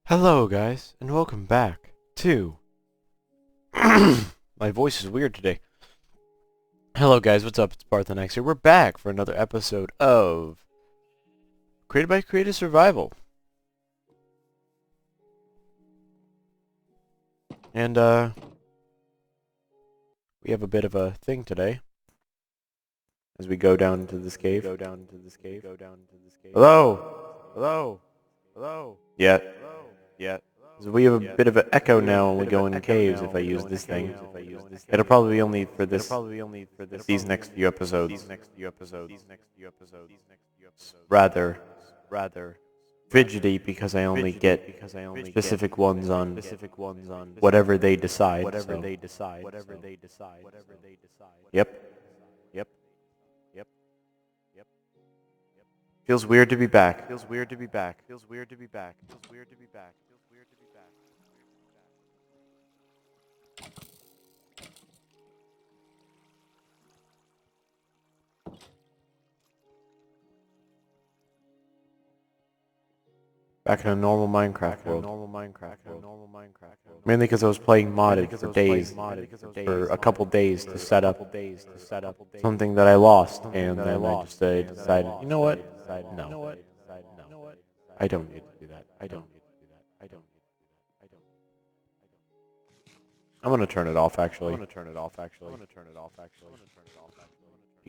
Hello guys, and welcome back to... My voice is weird today. Hello guys, what's up? It's Parthenax here. We're back for another episode of... Created by Creative Survival. And, we have a bit of a thing today. As we go down into this cave. Hello! Hello! Hello! Yeah. So we have a bit of an echo now when we go in caves if I use this thing. It'll probably be only for these next few episodes. Rather fidgety because I only get specific ones on whatever they decide. So. Yep. Feels weird to be back. Back in a normal Minecraft world. Mainly because I was playing modded for days, for a couple days to set up something that I lost, and then I just decided, you know what? No. I don't need to do that. I'm gonna turn it off, actually. You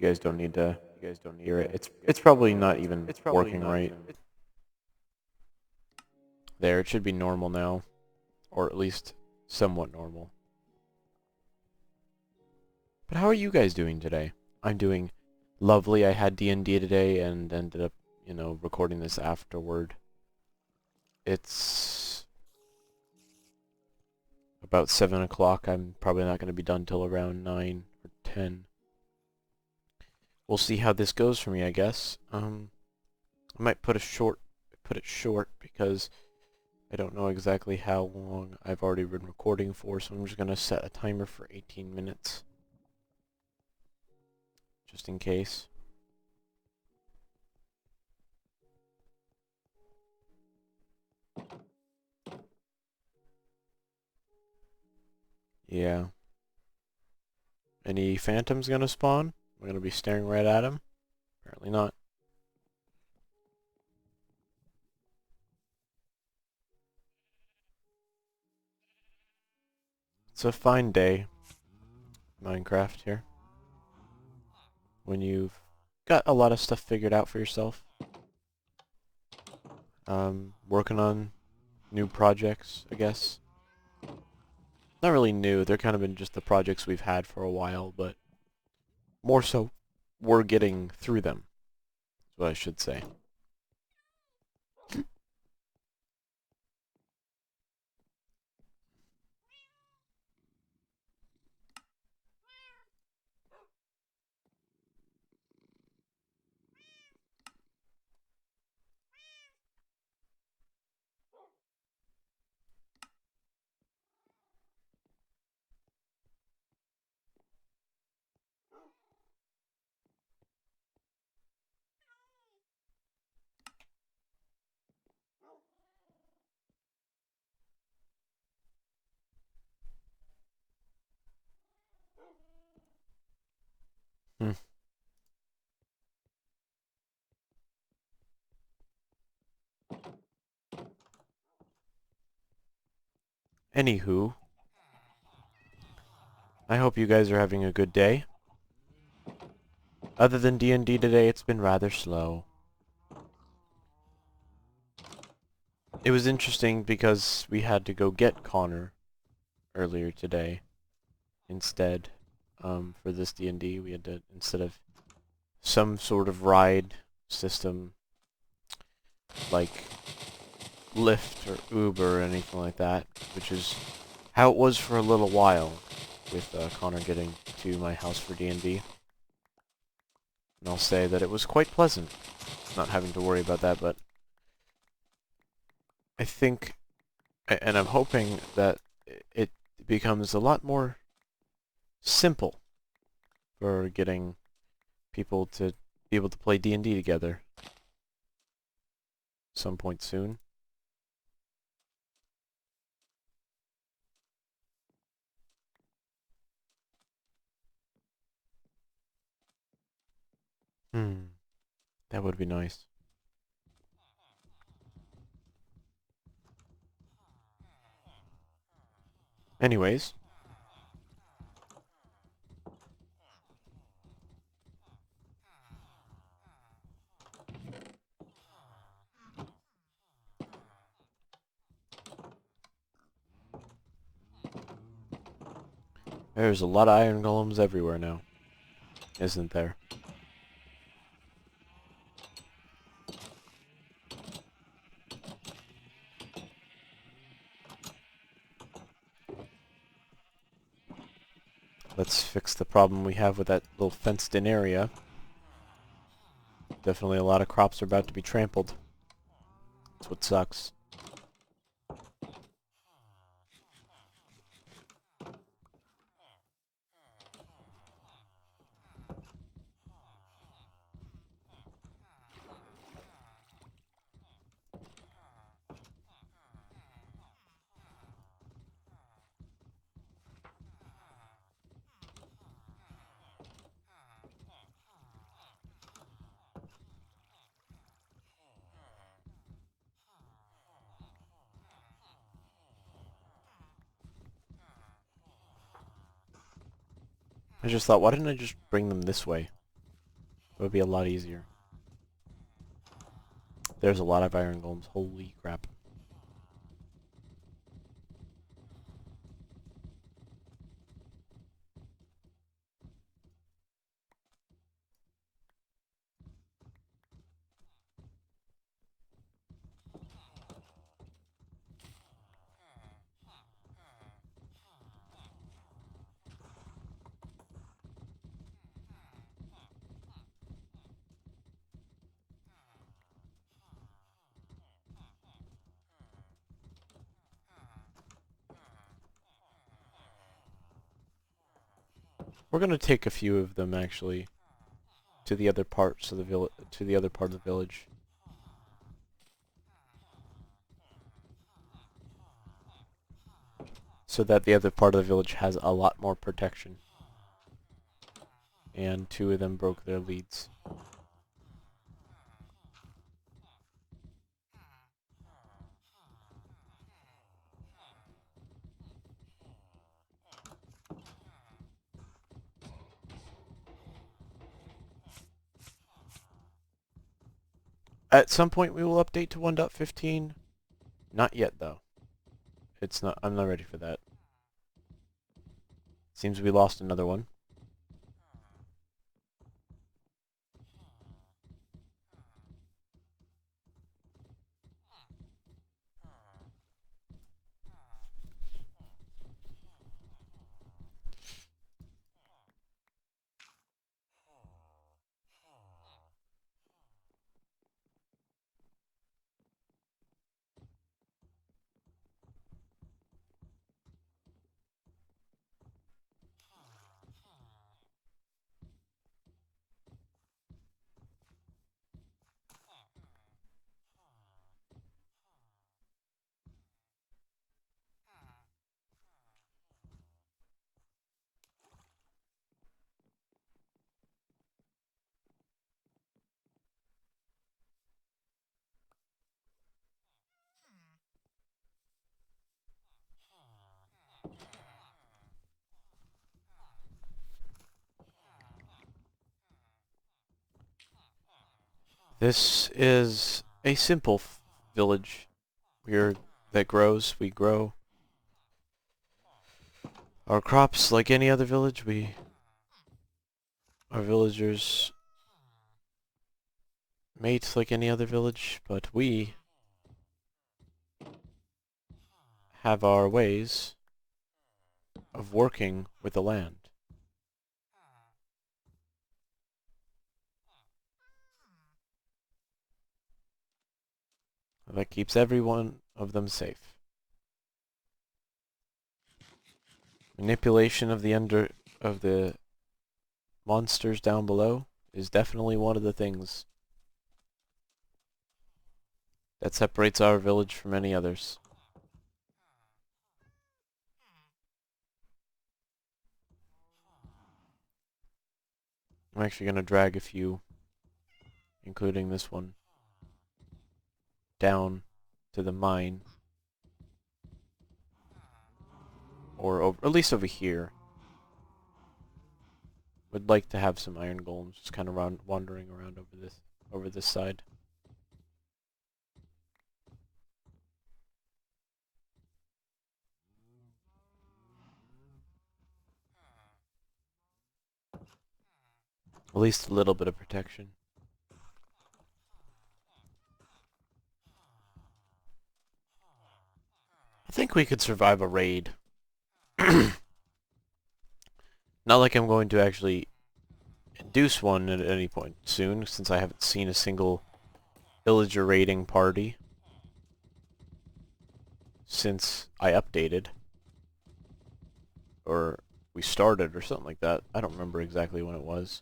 guys don't need to hear it. It's probably not even working right. There, it should be normal now. Or at least somewhat normal. But how are you guys doing today? I'm doing lovely. I had D&D today and ended up, recording this afterward. It's about 7 o'clock. I'm probably not going to be done till around 9 or 10. We'll see how this goes for me, I guess. I might put it short because I don't know exactly how long I've already been recording for, so I'm just going to set a timer for 18 minutes. Just in case. Yeah. Any phantoms gonna spawn? We're gonna be staring right at him? Apparently not. It's a fine day, Minecraft here. When you've got a lot of stuff figured out for yourself. Working on new projects, I guess. Not really new, they're kind of been just the projects we've had for a while, but more so, we're getting through them, is what I should say. Hmm. Anywho, I hope you guys are having a good day. Other than D&D today, it's been rather slow. It was interesting because we had to go get Connor earlier today instead. For this D&D, we had to, instead of some sort of ride system like Lyft or Uber or anything like that, which is how it was for a little while with Connor getting to my house for D&D. And I'll say that it was quite pleasant not having to worry about that, but I think, and I'm hoping that it becomes a lot more simple for getting people to be able to play D&D together some point soon. That would be nice. Anyways. There's a lot of iron golems everywhere now, isn't there? Let's fix the problem we have with that little fenced-in area. Definitely a lot of crops are about to be trampled. That's what sucks. I just thought, why didn't I just bring them this way? It would be a lot easier. There's a lot of iron golems. Holy crap. We're gonna take a few of them actually to the other parts of the village. So that the other part of the village has a lot more protection. And two of them broke their leads. At some point we will update to 1.15. Not yet though. I'm not ready for that. Seems we lost another one. This is a simple village. That grows. We grow our crops like any other village. Our villagers mate like any other village, but we have our ways of working with the land. That keeps every one of them safe. Manipulation of the monsters down below is definitely one of the things that separates our village from any others. I'm actually going to drag a few including this one, down to the mine, or over, at least over here. Would like to have some iron golems just kind of wandering around over this side. At least a little bit of protection. I think we could survive a raid. Not like I'm going to actually induce one at any point soon, since I haven't seen a single villager raiding party since I updated. Or we started, or something like that. I don't remember exactly when it was.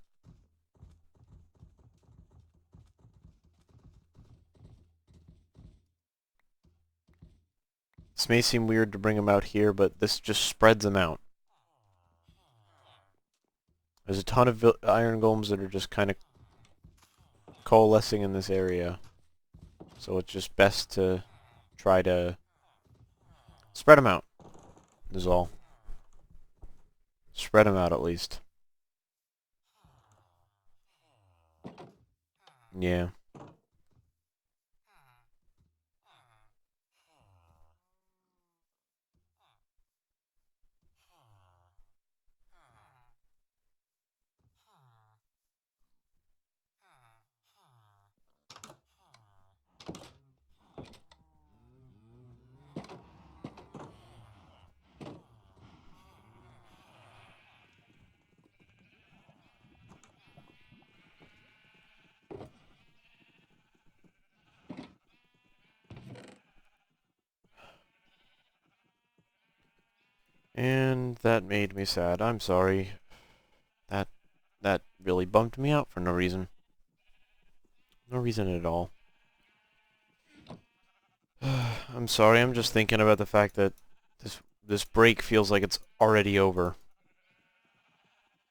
This may seem weird to bring them out here, but this just spreads them out. There's a ton of iron golems that are just kind of coalescing in this area. So it's just best to try to spread them out, is all. Spread them out at least. Yeah. And that made me sad. I'm sorry. That really bummed me out for no reason. No reason at all. I'm sorry, I'm just thinking about the fact that this break feels like it's already over.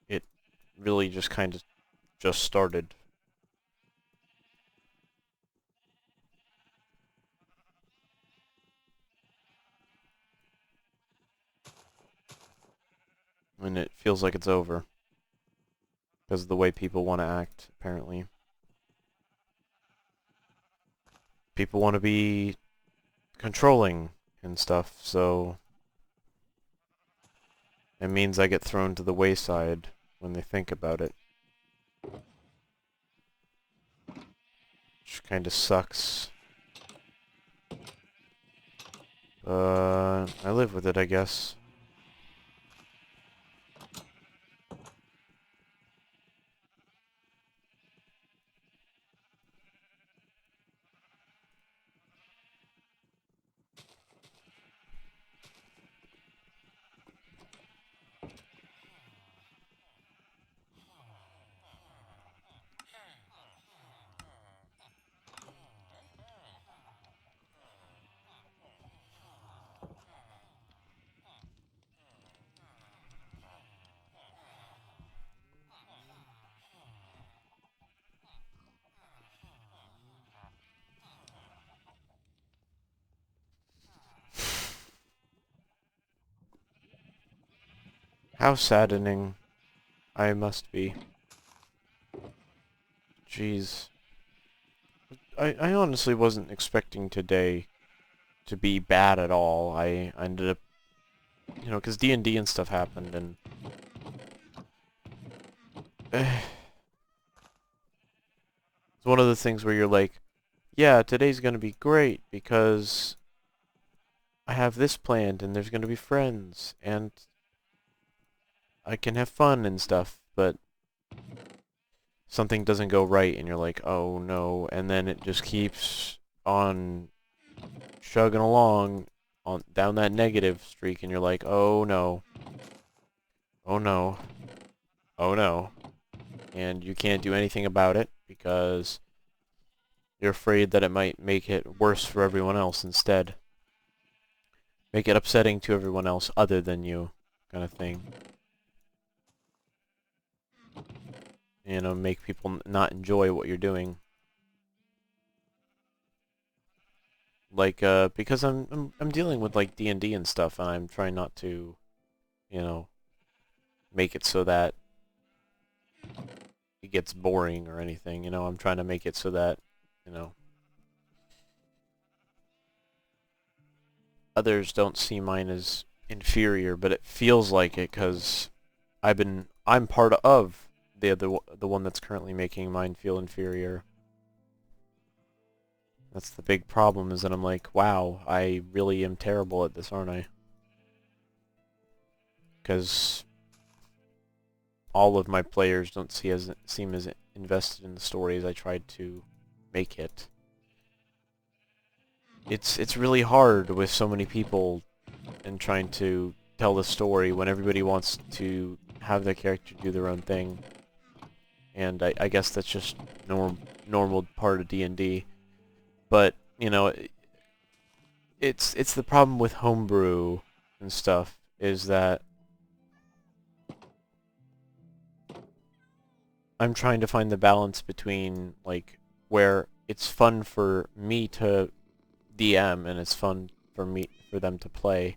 It really just kind of just started. And it feels like it's over. Because of the way people want to act, apparently. People want to be controlling and stuff, so it means I get thrown to the wayside when they think about it. Which kind of sucks. I live with it, I guess. How saddening I must be. Jeez. I honestly wasn't expecting today to be bad at all. I ended up, you know, because D&D and stuff happened, and it's one of the things where you're like, yeah, today's gonna be great because I have this planned, and there's gonna be friends, and I can have fun and stuff, but something doesn't go right, and you're like, oh no, and then it just keeps on chugging along on down that negative streak, and you're like, oh no, oh no, oh no, and you can't do anything about it because you're afraid that it might make it worse for everyone else instead. Make it upsetting to everyone else other than you, kind of thing. You know, make people not enjoy what you're doing. Like, because I'm dealing with like D&D and stuff, and I'm trying not to, you know, make it so that it gets boring or anything. You know, I'm trying to make it so that, you know, others don't see mine as inferior, but it feels like it because I'm part of the one that's currently making mine feel inferior. That's the big problem, is that I'm like, wow, I really am terrible at this, aren't I? Because all of my players don't seem as invested in the story as I tried to make it. It's really hard with so many people and trying to tell the story when everybody wants to have their character do their own thing. And I guess that's just normal part of D&D. But, you know, it's the problem with homebrew and stuff, is that I'm trying to find the balance between, like, where it's fun for me to DM and it's fun for them to play.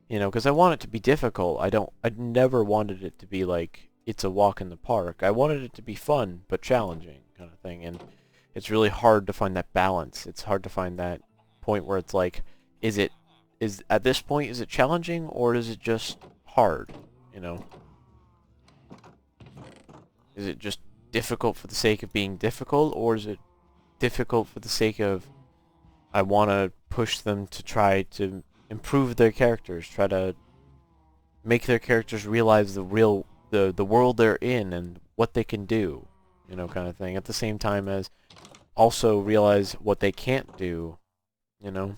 You know, because I want it to be difficult. I never wanted it to be like, it's a walk in the park. I wanted it to be fun, but challenging, kind of thing. And it's really hard to find that balance. It's hard to find that point where it's like, at this point, is it challenging, or is it just hard? You know? Is it just difficult for the sake of being difficult, or is it difficult for the sake of, I want to push them to try to improve their characters, try to make their characters realize the world they're in and what they can do, you know, kind of thing. At the same time as also realize what they can't do, you know.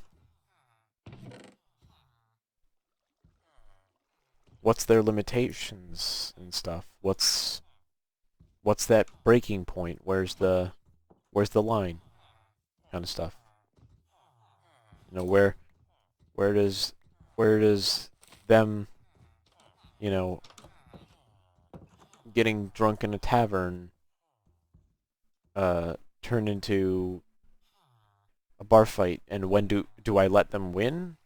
What's their limitations and stuff? What's that breaking point? Where's the line? Kind of stuff. You know, where does where does them, you know, getting drunk in a tavern turn into a bar fight, and when do I let them win?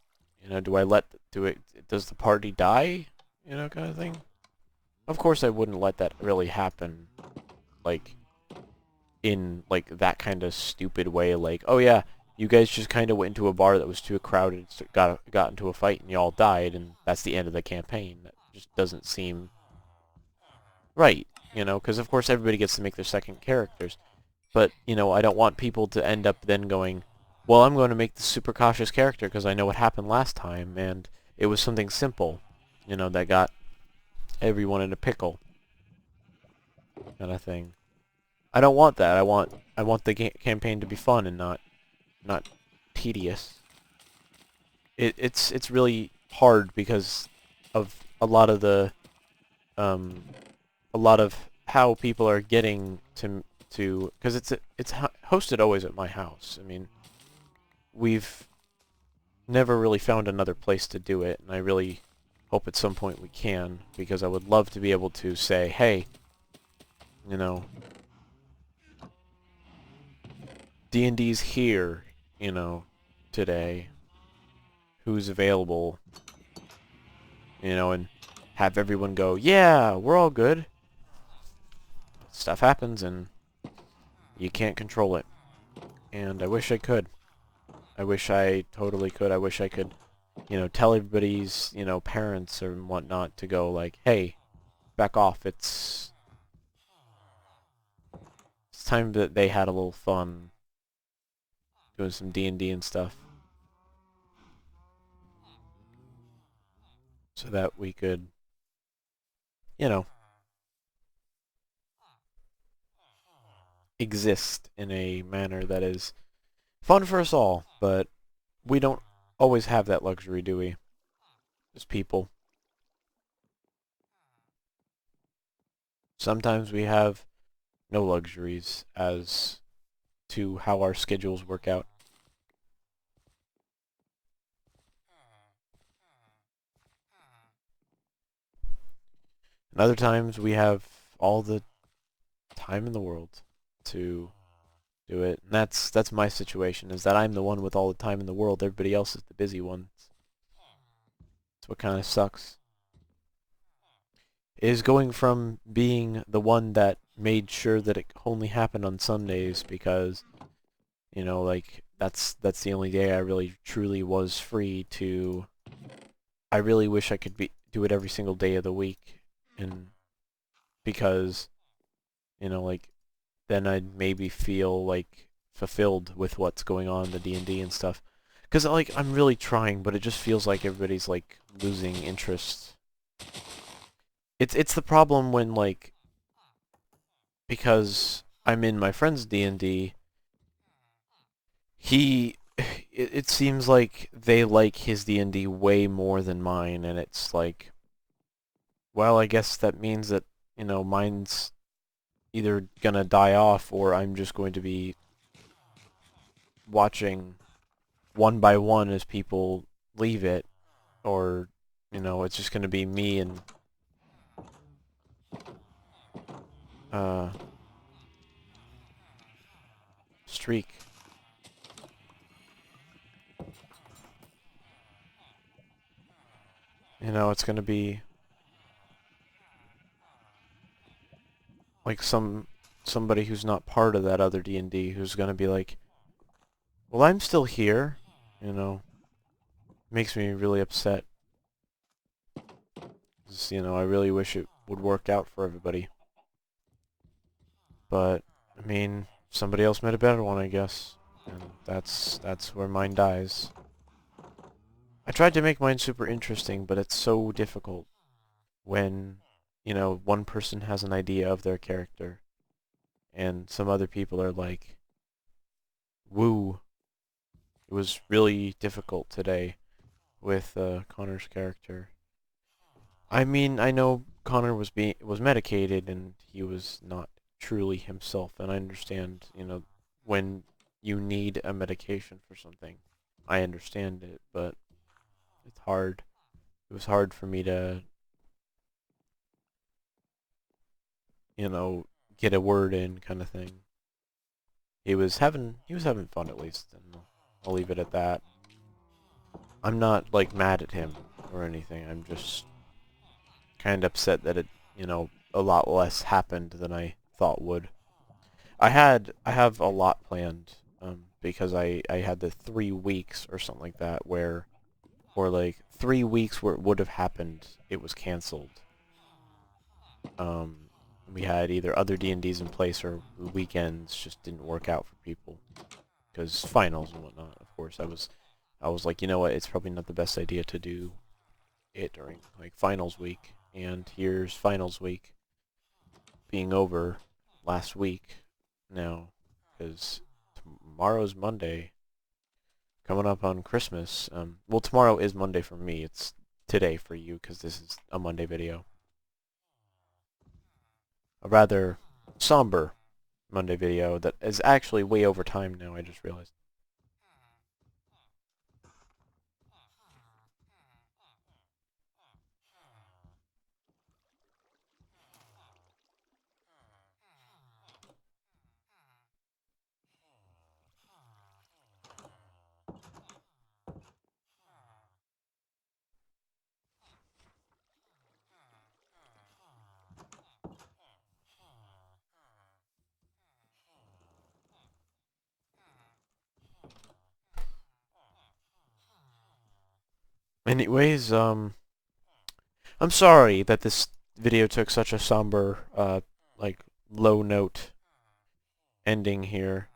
You know, does the party die? You know, kind of thing. Of course, I wouldn't let that really happen, like in like that kind of stupid way. Like, oh yeah, you guys just kind of went into a bar that was too crowded, so got into a fight, and you all died, and that's the end of the campaign. That just doesn't seem right. You know, because of course everybody gets to make their second characters. But, you know, I don't want people to end up then going, well, I'm going to make the super cautious character because I know what happened last time, and it was something simple, you know, that got everyone in a pickle, kind of thing. I don't want that. I want the campaign to be fun and not tedious. It's really hard because of um a lot of how people are getting to because it's hosted always at my house. I mean, we've never really found another place to do it, and I really hope at some point we can, because I would love to be able to say, hey, you know, D&D's here, you know, today, who's available, you know, and have everyone go, yeah, we're all good. Stuff happens, and you can't control it. And I wish I could. I wish I totally could. I wish I could, you know, tell everybody's, you know, parents or whatnot to go like, hey, back off. It's time that they had a little fun doing some D&D and stuff, so that we could, you know, exist in a manner that is fun for us all. But we don't always have that luxury, do we? As people. Sometimes we have no luxuries as to how our schedules work out. And other times we have all the time in the world to do it. And that's my situation, is that I'm the one with all the time in the world. Everybody else is the busy one. That's what kind of sucks. Is going from being the one that made sure that it only happened on Sundays because, you know, like that's the only day I really truly was free, to I really wish I could do it every single day of the week, and because, you know, like, then I'd maybe feel like fulfilled with what's going on in the D&D and stuff. Cuz like I'm really trying, but it just feels like everybody's like losing interest. It's the problem when, like, because I'm in my friend's D&D, it seems like they like his D&D way more than mine, and it's like, well, I guess that means that, you know, mine's either gonna die off, or I'm just going to be watching one by one as people leave it, or, you know, it's just gonna be me and uh Streak. You know, it's gonna be like somebody who's not part of that other D&D who's gonna be like, well, I'm still here, you know. Makes me really upset. 'Cause, you know, I really wish it would work out for everybody. But, I mean, somebody else made a better one, I guess. And that's where mine dies. I tried to make mine super interesting, but it's so difficult when, you know, one person has an idea of their character, and some other people are like, woo. It was really difficult today with Connor's character. I mean, I know Connor was medicated and he was not truly himself, and I understand, you know, when you need a medication for something. I understand it, but it's hard. It was hard for me to, you know, get a word in, kind of thing. He was having fun, at least, and I'll leave it at that. I'm not like mad at him or anything. I'm just kind of upset that it, you know, a lot less happened than I thought would. I have a lot planned, because I had the 3 weeks or something like that where, or like 3 weeks where it would have happened, it was canceled. Um, we had either other D&Ds in place, or the weekends just didn't work out for people because finals and whatnot. Of course, I was like, you know what, it's probably not the best idea to do it during like finals week, and here's finals week being over last week now, because tomorrow's Monday, coming up on Christmas. Well, tomorrow is Monday for me. It's today for you, because this is a Monday video. A rather somber Monday video that is actually way over time now, I just realized. Anyways, I'm sorry that this video took such a somber, like, low note ending here.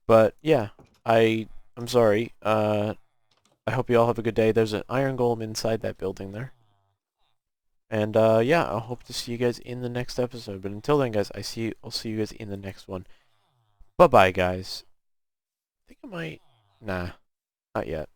But yeah, I'm sorry. I hope you all have a good day. There's an iron golem inside that building there. And yeah, I hope to see you guys in the next episode. But until then, guys, I'll see you guys in the next one. Bye bye, guys. I think I might. Nah, not yet.